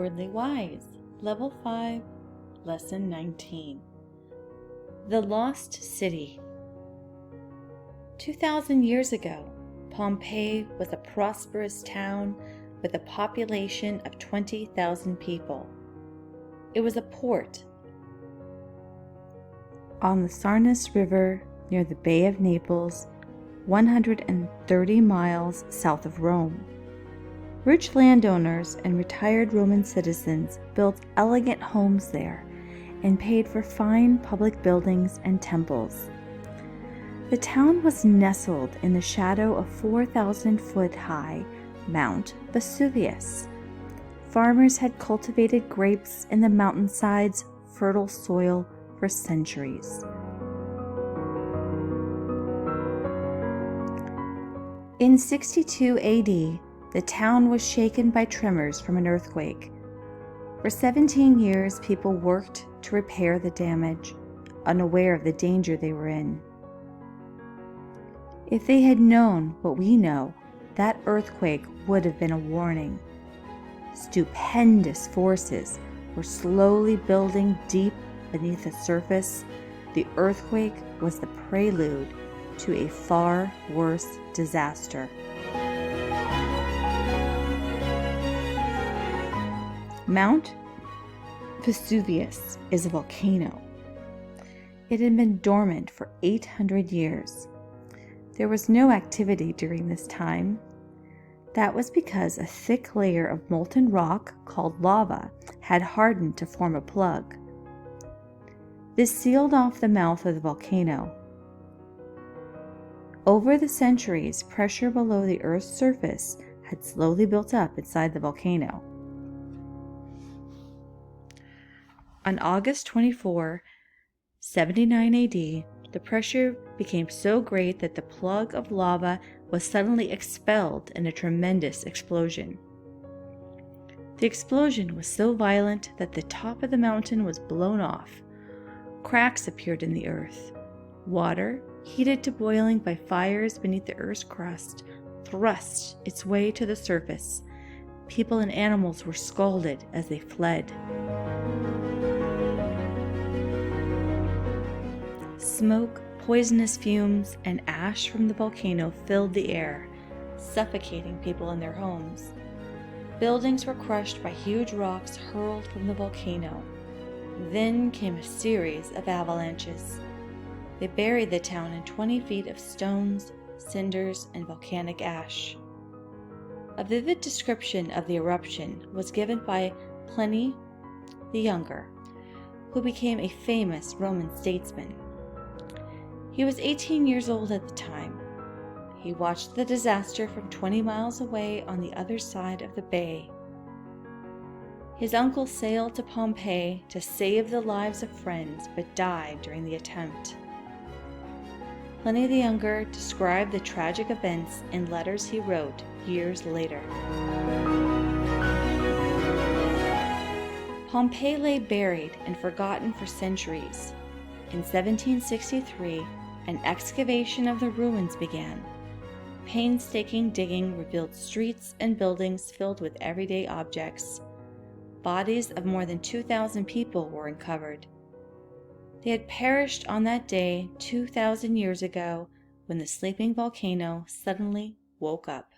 Outwardly Wise, Level 5, Lesson 19. The Lost City. 2,000 years ago, Pompeii was a prosperous town with a population of 20,000 people. It was a port on the Sarnus River near the Bay of Naples, 130 miles south of Rome. Rich landowners and retired Roman citizens built elegant homes there and paid for fine public buildings and temples. The town was nestled in the shadow of 4,000-foot-high Mount Vesuvius. Farmers had cultivated grapes in the mountainside's fertile soil for centuries. In 62 AD, the town was shaken by tremors from an earthquake. For 17 years, people worked to repair the damage, unaware of the danger they were in. If they had known what we know, that earthquake would have been a warning. Stupendous forces were slowly building deep beneath the surface. The earthquake was the prelude to a far worse disaster. Mount Vesuvius is a volcano. It had been dormant for 800 years. There was no activity during this time. That was because a thick layer of molten rock called lava had hardened to form a plug. This sealed off the mouth of the volcano. Over the centuries, pressure below the Earth's surface had slowly built up inside the volcano. On August 24, 79 AD, the pressure became so great that the plug of lava was suddenly expelled in a tremendous explosion. The explosion was so violent that the top of the mountain was blown off. Cracks appeared in the earth. Water, heated to boiling by fires beneath the Earth's crust, thrust its way to the surface. People and animals were scalded as they fled. Smoke, poisonous fumes, and ash from the volcano filled the air, suffocating people in their homes. Buildings were crushed by huge rocks hurled from the volcano. Then came a series of avalanches. They buried the town in 20 feet of stones, cinders, and volcanic ash. A vivid description of the eruption was given by Pliny the Younger, who became a famous Roman statesman. He was 18 years old at the time. He watched the disaster from 20 miles away on the other side of the bay. His uncle sailed to Pompeii to save the lives of friends, but died during the attempt. Pliny the Younger described the tragic events in letters he wrote years later. Pompeii lay buried and forgotten for centuries. In 1763, an excavation of the ruins began. Painstaking digging revealed streets and buildings filled with everyday objects. Bodies of more than 2,000 people were uncovered. They had perished on that day 2,000 years ago when the sleeping volcano suddenly woke up.